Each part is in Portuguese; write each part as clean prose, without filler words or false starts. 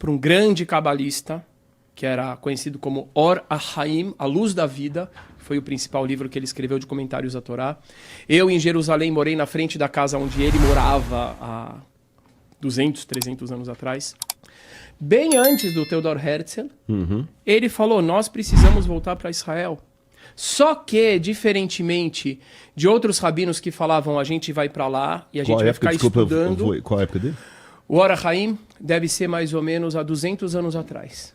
para um grande cabalista, que era conhecido como Or HaHaim, A Luz da Vida, foi o principal livro que ele escreveu de comentários à Torá. Eu, em Jerusalém, morei na frente da casa onde ele morava há 200, 300 anos atrás. Bem antes do Theodor Herzl, ele falou, nós precisamos voltar para Israel. Só que, diferentemente de outros rabinos que falavam, a gente vai para lá e a gente vai ficar estudando... Qual a época dele? O Or HaHaim deve ser mais ou menos há 200 anos atrás.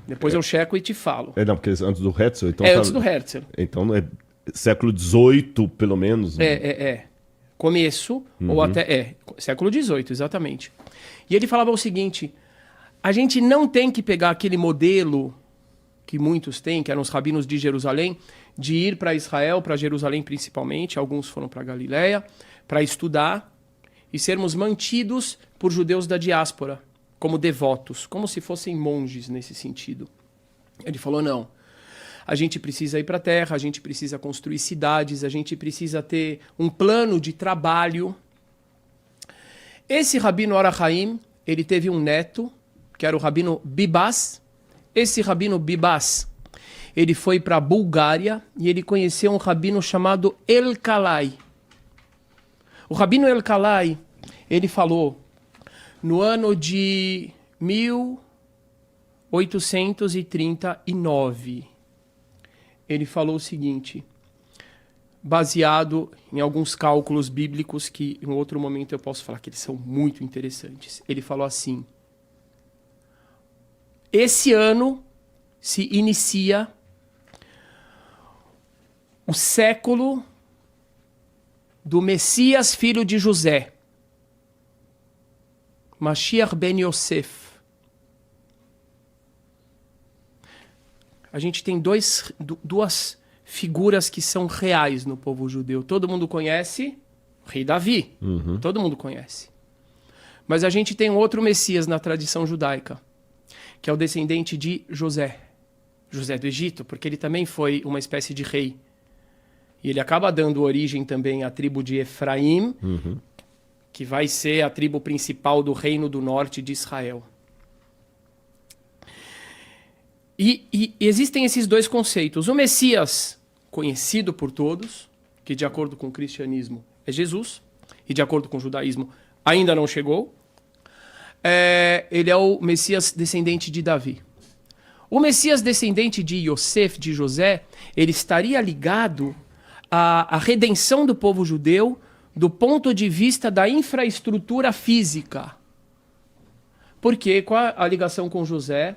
Depois eu checo e te falo. Não, porque antes do Herzl... Então antes do Herzl. Então é século XVIII, pelo menos. Né? Começo, ou até... século XVIII, exatamente. E ele falava o seguinte, a gente não tem que pegar aquele modelo que muitos têm, que eram os rabinos de Jerusalém, de ir para Israel, para Jerusalém principalmente, alguns foram para Galileia, para estudar e sermos mantidos por judeus da diáspora, como devotos, como se fossem monges nesse sentido. Ele falou, não, a gente precisa ir para a terra, a gente precisa construir cidades, a gente precisa ter um plano de trabalho. Esse rabino Or HaHaim, ele teve um neto, que era o rabino Bibas. Esse rabino Bibas, ele foi para a Bulgária e ele conheceu um rabino chamado El-Kalai. O rabino El-Kalai, ele falou, no ano de 1839, ele falou o seguinte, baseado em alguns cálculos bíblicos que em outro momento eu posso falar que eles são muito interessantes. Ele falou assim, esse ano se inicia o século do Messias, filho de José, Mashiach ben Yosef. A gente tem duas figuras que são reais no povo judeu. Todo mundo conhece o rei Davi. Todo mundo conhece. Mas a gente tem outro Messias na tradição judaica, que é o descendente de José. José do Egito, porque ele também foi uma espécie de rei. E ele acaba dando origem também à tribo de Efraim, que vai ser a tribo principal do reino do norte de Israel. E existem esses dois conceitos. O Messias, conhecido por todos, que de acordo com o cristianismo é Jesus, e de acordo com o judaísmo ainda não chegou. Ele é o Messias descendente de Davi. O Messias descendente de Yosef, de José, ele estaria ligado à redenção do povo judeu do ponto de vista da infraestrutura física. Porque qual a ligação com José?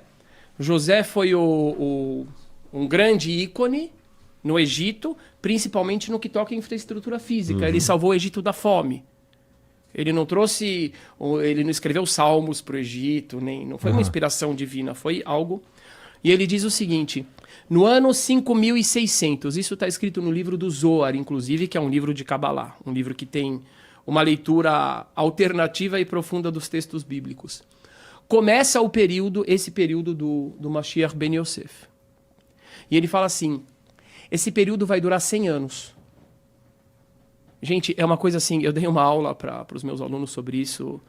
José foi um grande ícone no Egito, principalmente no que toca à infraestrutura física. Ele salvou o Egito da fome. Ele não escreveu salmos para o Egito, não foi uma inspiração divina, foi algo... E ele diz o seguinte, no ano 5600, isso está escrito no livro do Zohar, inclusive, que é um livro de Kabbalah, um livro que tem uma leitura alternativa e profunda dos textos bíblicos. Começa esse período do Mashiach ben Yosef. E ele fala assim, esse período vai durar 100 anos. Gente, é uma coisa assim, eu dei uma aula para os meus alunos sobre isso,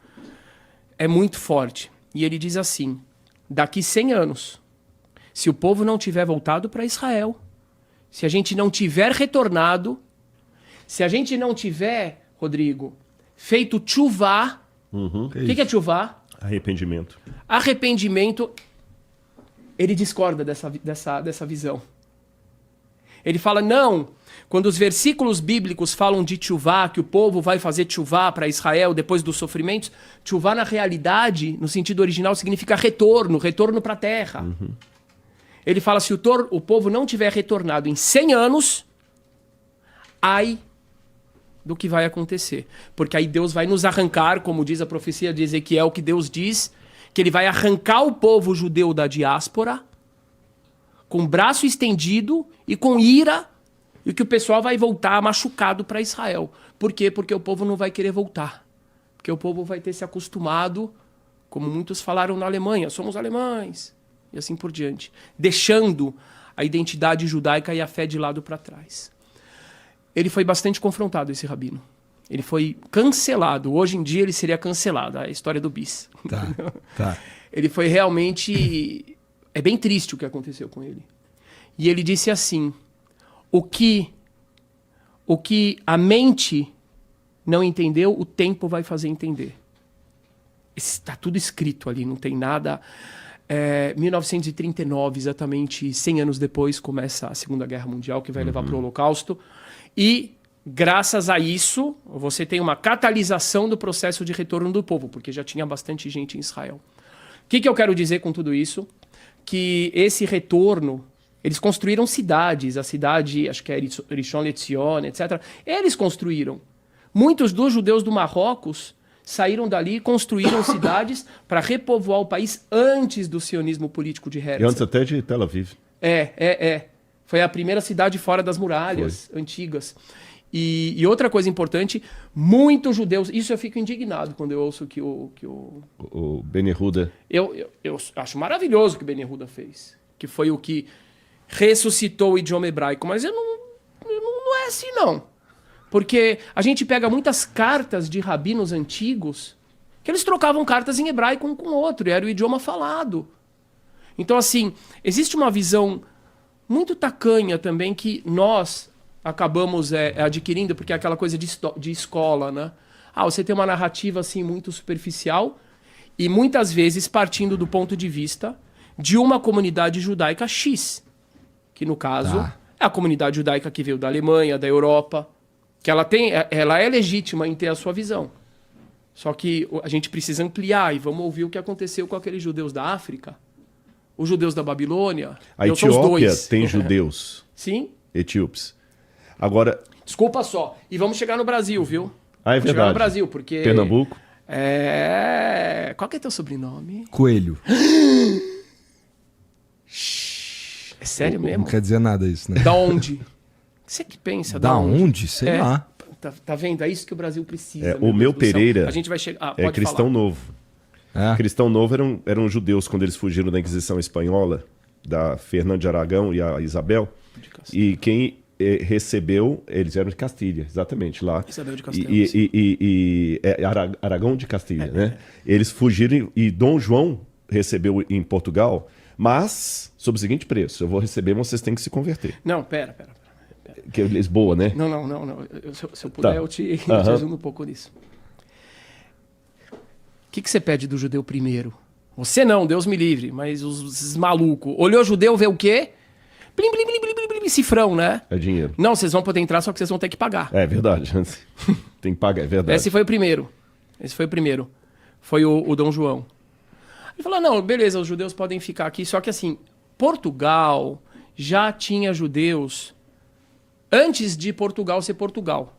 é muito forte. E ele diz assim, daqui 100 anos, se o povo não tiver voltado para Israel, se a gente não tiver retornado, se a gente não tiver, Rodrigo, feito tchuvá, o que é tchuvá? Arrependimento. Arrependimento, ele discorda dessa visão. Ele fala, não, quando os versículos bíblicos falam de tchuvá, que o povo vai fazer tchuvá para Israel depois dos sofrimentos, tchuvá na realidade, no sentido original, significa retorno para a terra. Ele fala, se o povo não tiver retornado em 100 anos, ai do que vai acontecer. Porque aí Deus vai nos arrancar, como diz a profecia de Ezequiel, que Deus diz que ele vai arrancar o povo judeu da diáspora, com o braço estendido e com ira, e que o pessoal vai voltar machucado para Israel. Por quê? Porque o povo não vai querer voltar. Porque o povo vai ter se acostumado, como muitos falaram na Alemanha, somos alemães, e assim por diante, deixando a identidade judaica e a fé de lado para trás. Ele foi bastante confrontado, esse rabino. Ele foi cancelado. Hoje em dia ele seria cancelado. A história do bis. Tá. ele foi realmente... É bem triste o que aconteceu com ele. E ele disse assim, o que a mente não entendeu, o tempo vai fazer entender. Está tudo escrito ali, não tem nada... 1939, exatamente 100 anos depois, começa a Segunda Guerra Mundial, que vai levar para o Holocausto. E, graças a isso, você tem uma catalisação do processo de retorno do povo, porque já tinha bastante gente em Israel. O que eu quero dizer com tudo isso? Que esse retorno, eles construíram cidades, a cidade, acho que é Rishon LeZion, etc. Eles construíram. Muitos dos judeus do Marrocos saíram dali e construíram cidades para repovoar o país antes do sionismo político de Herzl. E antes até de Tel Aviv. Foi a primeira cidade fora das muralhas antigas. E outra coisa importante, muitos judeus... Isso eu fico indignado quando eu ouço que o Ben Yehuda. Eu acho maravilhoso o que o Ben Yehuda fez. Que foi o que ressuscitou o idioma hebraico. Mas não é assim, não. Porque a gente pega muitas cartas de rabinos antigos que eles trocavam cartas em hebraico um com o outro, e era o idioma falado. Então, assim, existe uma visão muito tacanha também que nós acabamos adquirindo, porque é aquela coisa de escola, né? Você tem uma narrativa assim muito superficial e muitas vezes partindo do ponto de vista de uma comunidade judaica X, que no caso é a comunidade judaica que veio da Alemanha, da Europa, que ela é legítima em ter a sua visão. Só que a gente precisa ampliar e vamos ouvir o que aconteceu com aqueles judeus da África, os judeus da Babilônia. A Etiópia tem judeus. Sim. Etíopes. Agora... Desculpa só. E vamos chegar no Brasil, viu? É verdade. Chegar no Brasil, porque... Pernambuco. Qual que é teu sobrenome? Coelho. É sério mesmo? Não quer dizer nada isso, né? Da onde? Você que pensa? Da onde? Sei lá. Tá vendo? É isso que o Brasil precisa. O meu Pereira a gente vai chegar... é cristão novo. Cristão novo eram judeus quando eles fugiram da Inquisição Espanhola, da Fernando de Aragão e a Isabel. E quem recebeu, eles eram de Castilha, exatamente, lá. Isabel de Castelo. Aragão de Castilha, né? Eles fugiram e Dom João recebeu em Portugal, mas sob o seguinte preço: eu vou receber, mas vocês têm que se converter. Não, pera. Que é Lisboa, né? Não. Se eu puder, eu te ajudo um pouco nisso. O que você pede do judeu primeiro? Você não, Deus me livre, mas os malucos. Olhou judeu, vê o quê? Blim, blim, blim, blim, blim, blim, cifrão, né? É dinheiro. Não, vocês vão poder entrar, só que vocês vão ter que pagar. É verdade. Tem que pagar, é verdade. Esse foi o primeiro. Foi o Dom João. Ele falou, não, beleza, os judeus podem ficar aqui, só que assim, Portugal já tinha judeus antes de Portugal ser Portugal.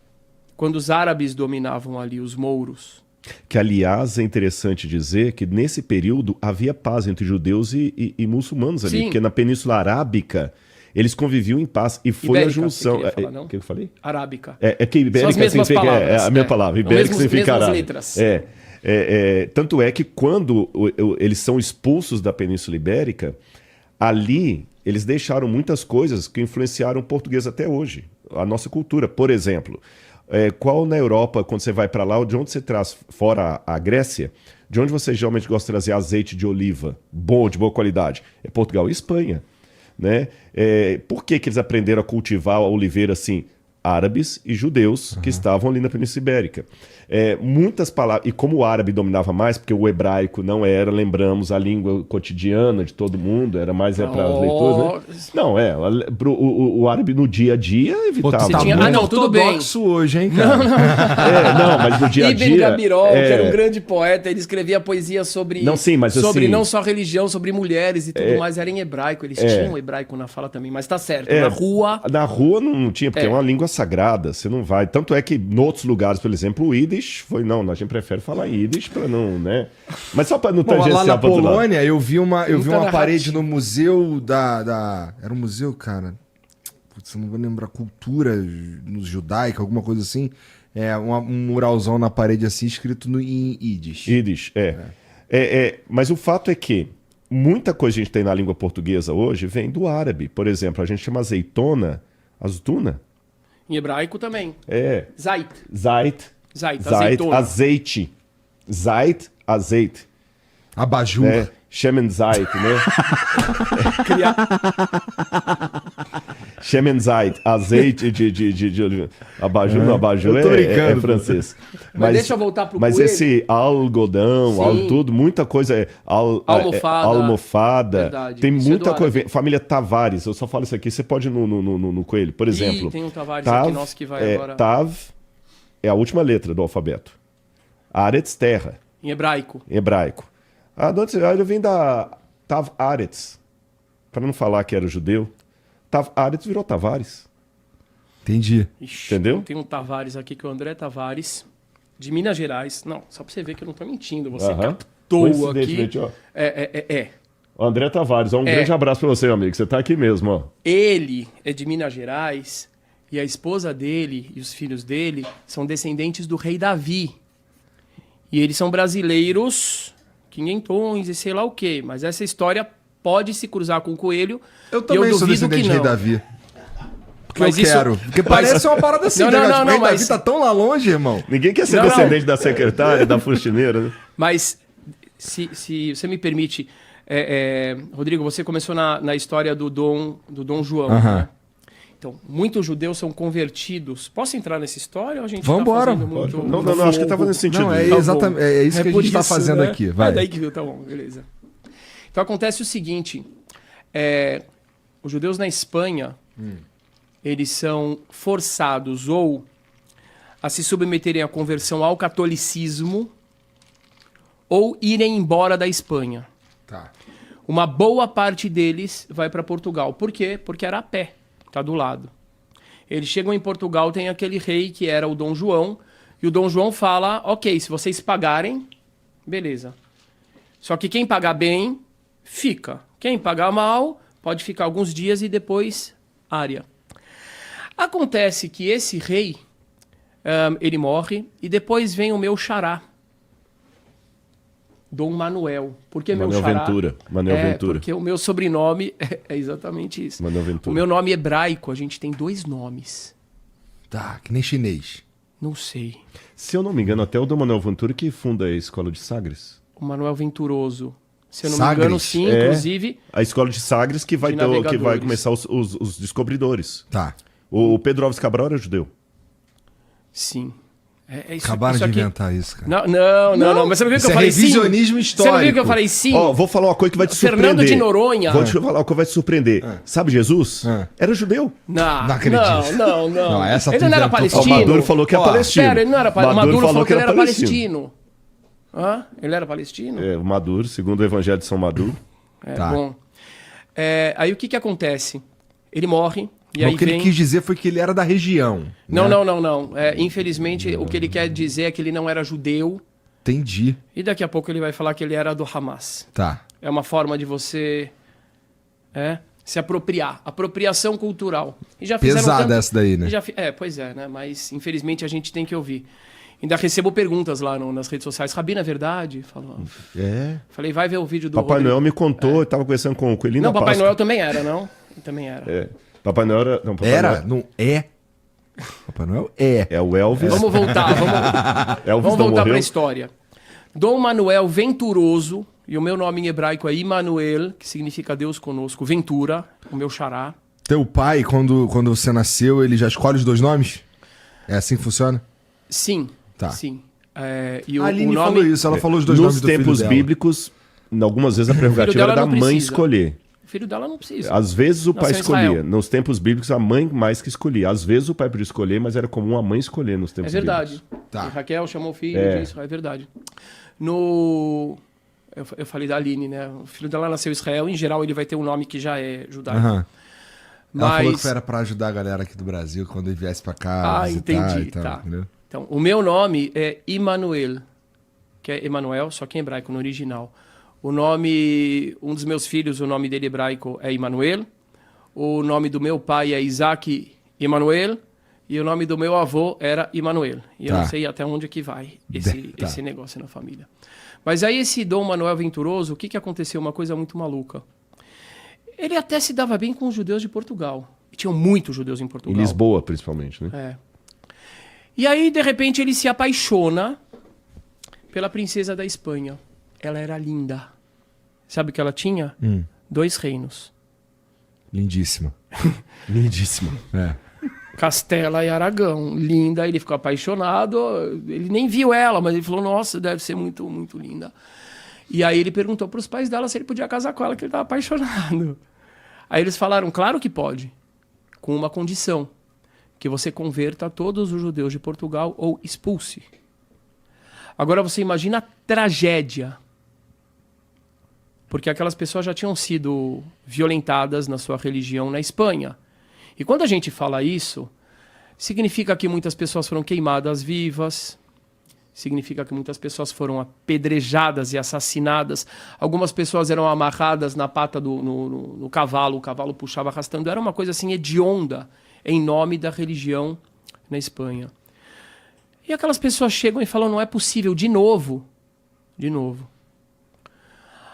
Quando os árabes dominavam ali, os mouros. Que, aliás, é interessante dizer que nesse período havia paz entre judeus e muçulmanos ali. Sim. Porque na Península Arábica eles conviviam em paz. E foi ibérica, a junção... O que eu falei? Arábica. Que ibérica são as mesmas significa... palavras. a minha palavra. Ibérica significa arábica. Letras. Tanto é que quando eles são expulsos da Península Ibérica, ali eles deixaram muitas coisas que influenciaram o português até hoje. A nossa cultura, por exemplo... qual na Europa, quando você vai para lá, de onde você traz, fora a Grécia, de onde você geralmente gosta de trazer azeite de oliva bom, de boa qualidade? É Portugal e Espanha. Né? Por que eles aprenderam a cultivar a oliveira assim? Árabes e judeus que estavam ali na Península Ibérica. Muitas palavras, e como o árabe dominava mais, porque o hebraico não era, lembramos, a língua cotidiana de todo mundo, era mais para as leituras, né? Não, o árabe no dia a dia evitava. Tudo bem. Hoje, hein, cara? Não, mas no dia a dia... Ibn Gabirol, que era um grande poeta, ele escrevia poesia sobre não só religião, sobre mulheres e tudo mais, era em hebraico, eles tinham hebraico na fala também, mas tá certo, na rua não tinha, porque é uma língua sagrada, você não vai. Tanto é que em outros lugares, por exemplo, o Yiddish a gente prefere falar Yiddish para não, né? Mas só para não tangenciar. Lá na Polônia, eu vi uma parede no museu era um museu, cara. Putz, eu não vou lembrar, cultura judaica, alguma coisa assim. Um muralzão na parede assim, escrito em Yiddish. Yiddish, mas o fato é que muita coisa que a gente tem na língua portuguesa hoje vem do árabe. Por exemplo, a gente chama azeitona. Em hebraico também. Zait, azeitona. azeite. Zait, azeite. Abajur. Shemenzeit, né? Shemenzeit, azeite de oliva. Abajur, não, abajur Eu tô é brincando, francês. Mas deixa eu voltar pro Mas coelho. esse algodão, Sim. tudo, muita coisa. Almofada. Almofada. Verdade. Tem Isso é muita do coisa. árabe. Família Tavares, eu só falo isso aqui, você pode ir no coelho. Por exemplo, Tem um Tavares aqui nosso que vai agora. Tav é a última letra do alfabeto. Aretz, terra, Em hebraico. em hebraico. Ele vem da Tav Aretz. Para não falar que era judeu. Tav Aretz virou Tavares. Entendi. Ixi, Entendeu? Tem um Tavares aqui que é o André Tavares, de Minas Gerais. Não, só pra você ver que eu não tô mentindo. Você Aham. captou aqui. Coincidentemente, ó. É. O André Tavares, ó, um grande abraço para você, meu amigo. Você tá aqui mesmo, ó. Ele é de Minas Gerais e a esposa dele e os filhos dele são descendentes do rei Davi. E eles são brasileiros, quinhentões e sei lá o quê. Mas essa história pode se cruzar com o coelho. Eu e também sou duvido descendente que de Rei não. Davi. Porque Mas eu isso- quero. Porque mas- parece uma parada assim, Não, né? não, Tipo, não, Rei Davi mas- tá tão lá longe, irmão. Ninguém quer ser Não, não. descendente da secretária, da faxineira, né? Mas, se você me permite, Rodrigo, você começou na história do Dom João. Aham. Né? Então, muitos judeus são convertidos. Posso entrar nessa história ou a gente Vambora. tá fazendo muito... Não, acho que tava nesse sentido. Não, é Tá bom. exatamente é isso que a por gente tá isso, fazendo né? aqui. Vai. Daí que viu, tá bom, beleza. Então acontece o seguinte: os judeus na Espanha, eles são forçados ou a se submeterem à conversão ao catolicismo ou irem embora da Espanha. Tá. Uma boa parte deles vai para Portugal. Por quê? Porque era a pé, tá do lado. Eles chegam em Portugal, tem aquele rei que era o Dom João, e o Dom João fala: ok, se vocês pagarem, beleza. Só que quem pagar bem, fica. Quem pagar mal, pode ficar alguns dias e depois área. Acontece que esse rei, ele morre, e depois vem o meu xará, Dom Manuel. Por que meu Manuel xará? Ventura. Manuel Ventura. Porque o meu sobrenome é exatamente isso. Manuel Ventura. O meu nome hebraico, a gente tem 2 nomes. Tá, que nem chinês. Não sei. Se eu não me engano, até o Dom Manuel Ventura que funda a Escola de Sagres. O Manuel Venturoso. Se eu não Sagres? me engano, sim, É. inclusive. A Escola de Sagres que vai, De que vai navegadores. começar os descobridores. Tá. O Pedro Alves Cabral era judeu. Sim. Isso, Acabaram isso de aqui- inventar isso, cara. Não. Mas você não viu que Isso eu é falei revisionismo sim? Você não viu que eu histórico. falei sim? Ó, vou falar uma coisa que vai te Fernando surpreender. de Noronha. Vou te falar uma coisa que vai te surpreender. Sabe Jesus? Era judeu. Não, Não acredito. Não. Não, essa Ele tu não era inventou. O palestino. Maduro falou que é Ó, palestino. Pera, ele não era palestino. Maduro falou que ele era palestino. palestino. Hã? Ele era palestino? É, o Maduro, segundo o Evangelho de São Maduro. Tá. Bom. Aí o que acontece? Ele morre. E Mas aí o que ele vem... quis dizer foi que ele era da região. Não, né? não. Infelizmente, o que ele quer dizer é que ele não era judeu. Entendi. E daqui a pouco ele vai falar que ele era do Hamas. Tá. É uma forma de você se apropriar. Apropriação cultural. E já fizeram Pesada essa daí, né? e já pois é, né? Mas infelizmente a gente tem que ouvir. Ainda recebo perguntas lá nas redes sociais. Rabino, é verdade? Falei, vai ver o vídeo do Papai Rodrigo. Noel me contou, eu tava conversando com o Coelhinho Não, na Papai Páscoa. Noel também era, não? Também era. É. Papai Noel era... Não, Papai Era? Noel Não é? Papai Noel é. é o Elvis. Vamos voltar, Elvis vamos não voltar para morreu. a história. Dom Manuel Venturoso, e o meu nome em hebraico é Immanuel, que significa Deus conosco, Ventura, o meu xará. Teu pai, quando você nasceu, ele já escolhe os 2 nomes? É assim que funciona? Sim, Tá. sim. E A o Aline nome... falou isso, ela falou os 2 nomes Nos do filho tempos dela. bíblicos, algumas vezes a prerrogativa dela era da não mãe precisa. escolher. O filho dela não precisa. Às vezes o pai Nasceu em escolhia. Israel. Nos tempos bíblicos, a mãe mais que escolhia. Às vezes o pai podia escolher, mas era comum a mãe escolher nos É tempos verdade. bíblicos. Tá. E Raquel chamou o filho É. disso, é verdade. Eu falei da Aline, né? O filho dela nasceu em Israel, em geral ele vai ter um nome que já é judaico. Aham. Ela falou Mas... que era pra ajudar a galera aqui do Brasil quando ele viesse pra cá. Ah, visitar entendi, e tal, tá. entendeu? Então, o meu nome é Immanuel, que é Emanuel, só que em hebraico, no original. O nome, um dos meus filhos, o nome dele hebraico é Immanuel. O nome do meu pai é Isaac Emanuel. E o nome do meu avô era Immanuel. E eu Tá. não sei até onde que vai Tá. esse negócio na família. Mas aí esse Dom Manuel Venturoso, o que aconteceu? Uma coisa muito maluca. Ele até se dava bem com os judeus de Portugal. E tinham muitos judeus em Em Portugal. Lisboa, principalmente, né? É. E aí, de repente, ele se apaixona pela princesa da Espanha. Ela era linda. Sabe o que ela tinha? 2 reinos. Lindíssima. Lindíssimo. É. Castela e Aragão. Linda, ele ficou apaixonado. Ele nem viu ela, mas ele falou, nossa, deve ser muito, muito linda. E aí ele perguntou para os pais dela se ele podia casar com ela, que ele estava apaixonado. Aí eles falaram, claro que pode, com uma condição, que você converta todos os judeus de Portugal ou expulse. Agora você imagina a tragédia, porque aquelas pessoas já tinham sido violentadas na sua religião na Espanha. E quando a gente fala isso, significa que muitas pessoas foram queimadas vivas, significa que muitas pessoas foram apedrejadas e assassinadas, algumas pessoas eram amarradas na pata no cavalo, o cavalo puxava arrastando, era uma coisa assim hedionda em nome da religião na Espanha. E aquelas pessoas chegam e falam, não é possível, de novo.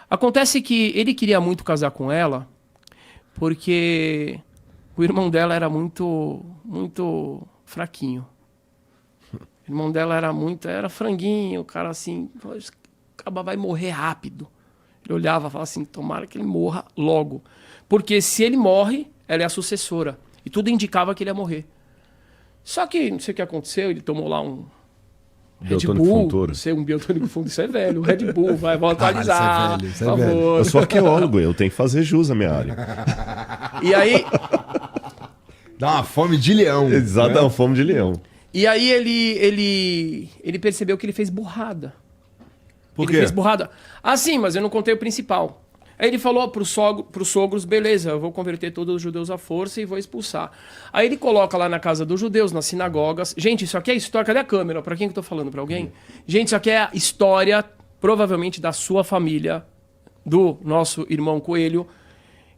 Acontece que ele queria muito casar com ela, porque o irmão dela era muito, muito fraquinho. O irmão dela era franguinho, o cara assim, acaba vai morrer rápido. Ele olhava e falava assim, tomara que ele morra logo. Porque se ele morre, ela é a sucessora. E tudo indicava que ele ia morrer. Só que, não sei o que aconteceu, ele tomou lá um Red Bull, não sei, um biotônico fundo, isso é velho, o Red Bull, vai, vou atualizar, isso é por velho. favor. Eu sou arqueólogo, eu tenho que fazer jus à minha área. E aí, Dá uma fome de leão. Exato, é uma fome de leão. e aí ele percebeu que ele fez burrada. Por Ele quê? fez burrada. Ah, sim, mas eu não contei o principal. Aí ele falou pros sogros, beleza, eu vou converter todos os judeus à força e vou expulsar. Aí ele coloca lá na casa dos judeus, nas sinagogas. Gente, isso aqui é história. Cadê a câmera? Pra quem que eu tô falando? Pra alguém? Gente, isso aqui é a história, provavelmente, da sua família, do nosso irmão Coelho.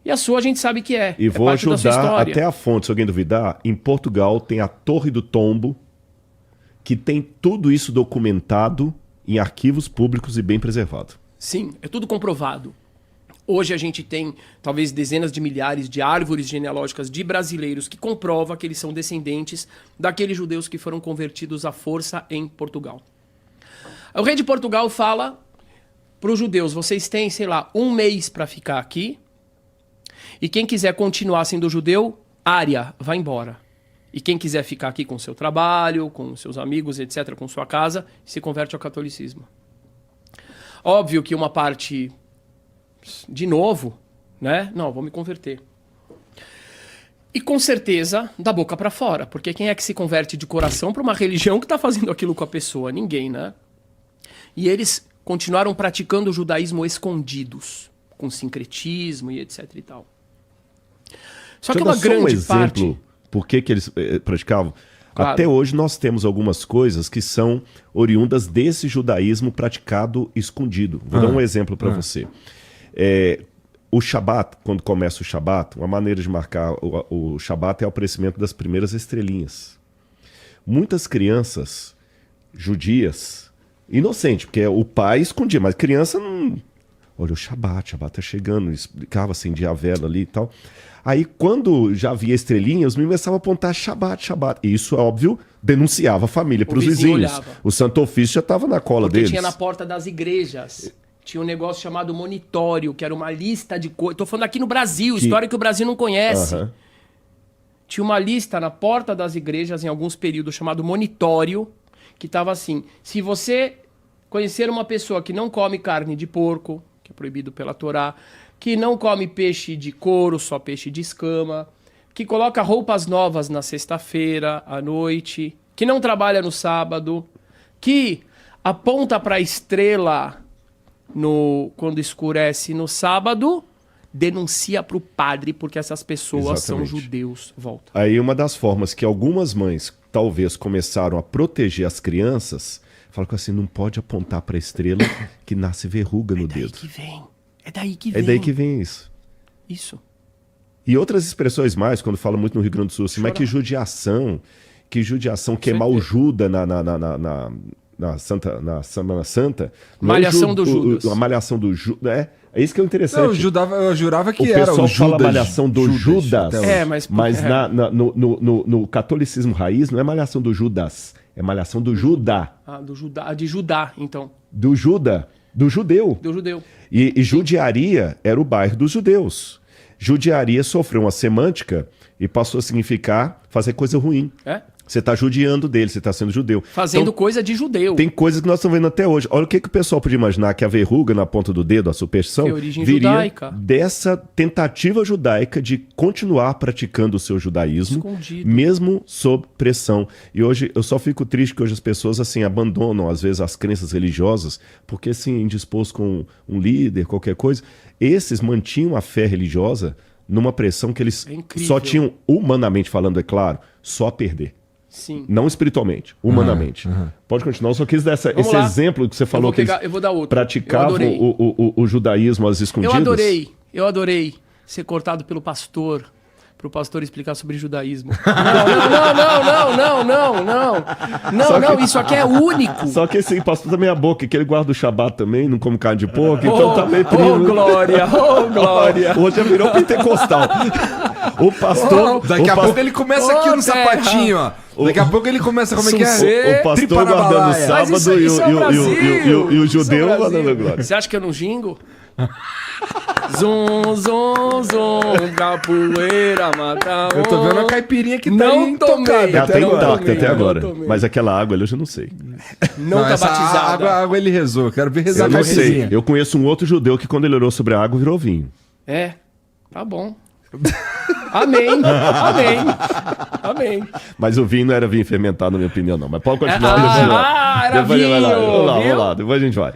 E a sua a gente sabe que é. E é vou parte da sua ajudar história. até a fonte, se alguém duvidar. Em Portugal tem a Torre do Tombo, que tem tudo isso documentado em arquivos públicos e bem preservado. Sim, é tudo comprovado. Hoje a gente tem talvez dezenas de milhares de árvores genealógicas de brasileiros que comprova que eles são descendentes daqueles judeus que foram convertidos à força em Portugal. O rei de Portugal fala para os judeus, vocês têm, sei lá, 1 mês para ficar aqui e quem quiser continuar sendo judeu, área, vai embora. E quem quiser ficar aqui com seu trabalho, com seus amigos, etc., com sua casa, se converte ao catolicismo. Óbvio que uma parte... De novo, né? Não, vou me converter. E com certeza, da boca para fora. Porque quem é que se converte de coração para uma religião que está fazendo aquilo com a pessoa? Ninguém, né? E eles continuaram praticando o judaísmo escondidos, com sincretismo e etc e tal. Só que Deixa eu uma dar só um grande exemplo parte... por que eles praticavam. Claro. Até hoje nós temos algumas coisas que são oriundas desse judaísmo praticado escondido. Vou dar um exemplo para você. O Shabat, quando começa o Shabat, uma maneira de marcar o Shabat é o aparecimento das primeiras estrelinhas. Muitas crianças judias, inocentes, porque o pai escondia, mas criança não... Olha, o Shabat tá chegando, explicava, acendia a vela ali e tal. Aí, quando já via estrelinha, os meninos começavam a apontar Shabat. E isso, é óbvio, denunciava a família para os vizinho vizinhos. olhava. O Santo Ofício já estava na cola Porque deles. tinha na porta das igrejas. Tinha um negócio chamado monitório, que era uma lista de coisas. Tô falando aqui no Brasil, história que o Brasil não conhece. Aham. Tinha uma lista na porta das igrejas, em alguns períodos, chamado monitório, que tava assim: se você conhecer uma pessoa que não come carne de porco, que é proibido pela Torá, que não come peixe de couro, só peixe de escama, que coloca roupas novas na sexta-feira, à noite, que não trabalha no sábado, que aponta para a estrela quando escurece no sábado, denuncia para o padre, porque essas pessoas são Exatamente. judeus. Volta. Aí uma das formas que algumas mães talvez começaram a proteger as crianças, falam assim, não pode apontar para a estrela que nasce verruga no É daí dedo. que vem. É daí que vem. É daí que vem isso. Isso. E outras expressões mais, quando fala muito no Rio Grande do Sul, assim, mas que judiação, queimar o Judas na Semana Santa. Não é Malhação do Judas. A malhação do Judas. É isso que é interessante. Não, eu jurava que O era pessoal o Judas. fala malhação do Judas. até hoje. É, mas... no catolicismo raiz não é malhação do Judas, é malhação do Judá. Ah, do Judá, de Judá, então. Do Judas. Do judeu. Do judeu. E judiaria era o bairro dos judeus. Judiaria sofreu uma semântica e passou a significar fazer coisa ruim. É? Você está judiando dele, você está sendo judeu. Fazendo Então, coisa de judeu. tem coisas que nós estamos vendo até hoje. Olha o que o pessoal podia imaginar, que a verruga na ponta do dedo, a superstição, Que origem viria judaica. dessa tentativa judaica de continuar praticando o seu judaísmo, Escondido. mesmo sob pressão. E hoje, eu só fico triste que hoje as pessoas assim abandonam, às vezes, as crenças religiosas, porque assim, indisposto com um líder, qualquer coisa. Esses mantinham a fé religiosa numa pressão que eles É incrível. só tinham, humanamente falando, é claro, só a perder. Sim. Não espiritualmente, humanamente. Pode continuar, eu só quis dar Vamos esse lá. exemplo que você falou que eu vou dar outro. eles praticavam Eu adorei. o judaísmo às escondidas. Eu adorei ser cortado pelo pastor, pro pastor explicar sobre judaísmo. Não, isso aqui é único. Só que esse pastor também é a boca, que ele guarda o Shabat também, não come carne de porco, então tá meio primo. Oh, glória, oh, glória. Hoje já virou pentecostal. O pastor... Daqui a pouco ele começa aqui no terra. sapatinho, ó. Daqui a pouco ele começa, como é que é? Sucê. O pastor Tripa na guardando o balaia. Mas sábado isso é o Brasil. e o Isso é judeu o Brasil. guardando glória. Você acha que eu não gingo? Zum, zum, zum, capoeira, mata. Eu tô vendo a caipirinha que tá Não aí tomei. intocada Ela tá Não intacta tomei, até não agora. tomei. Mas aquela água ali eu já não sei. Não tá essa batizada. água ele rezou. Quero ver rezar Eu a não caipirinha. sei. Eu conheço um outro judeu que quando ele orou sobre a água virou vinho. É, tá bom. Amém, amém, amém. Mas o vinho não era vinho fermentado, na minha opinião, não. Mas pode continuar. depois vai. Era Depois vai lá. vinho, Vamos viu? lá, depois a gente vai.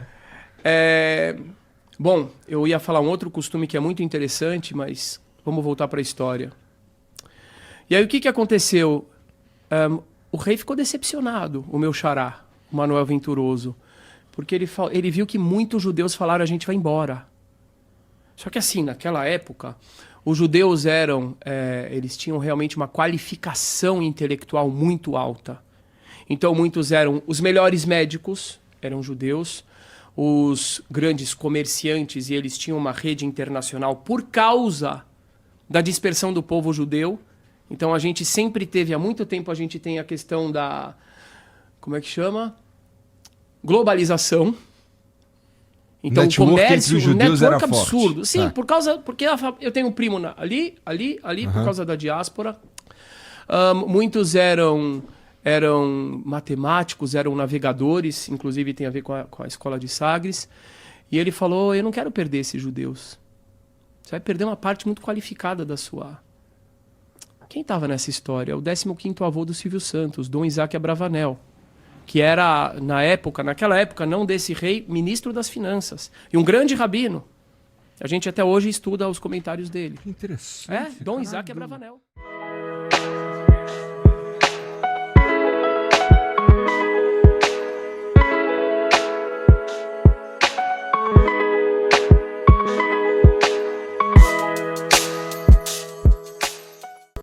Bom, eu ia falar um outro costume que é muito interessante, mas vamos voltar para a história. E aí o que aconteceu? O rei ficou decepcionado, o meu xará, o Manuel Venturoso, porque ele viu que muitos judeus falaram: a gente vai embora. Só que assim, naquela época, os judeus eles tinham realmente uma qualificação intelectual muito alta. Então muitos eram os melhores médicos, eram judeus, os grandes comerciantes, e eles tinham uma rede internacional por causa da dispersão do povo judeu. Então a gente sempre teve, há muito tempo a gente tem a questão da, como é que chama? Globalização. Então Network o entre comércio, os um judeus network era absurdo. forte. Sim, É. porque eu tenho um primo ali, por causa da diáspora. Muitos eram matemáticos, eram navegadores, inclusive tem a ver com a escola de Sagres. E ele falou: eu não quero perder esses judeus. Você vai perder uma parte muito qualificada da sua... Quem estava nessa história? O 15º avô do Silvio Santos, Dom Isaac Abravanel, que era, naquela época, não desse rei, ministro das finanças. E um grande rabino. A gente até hoje estuda os comentários dele. Que interessante. Dom Isaac Abravanel.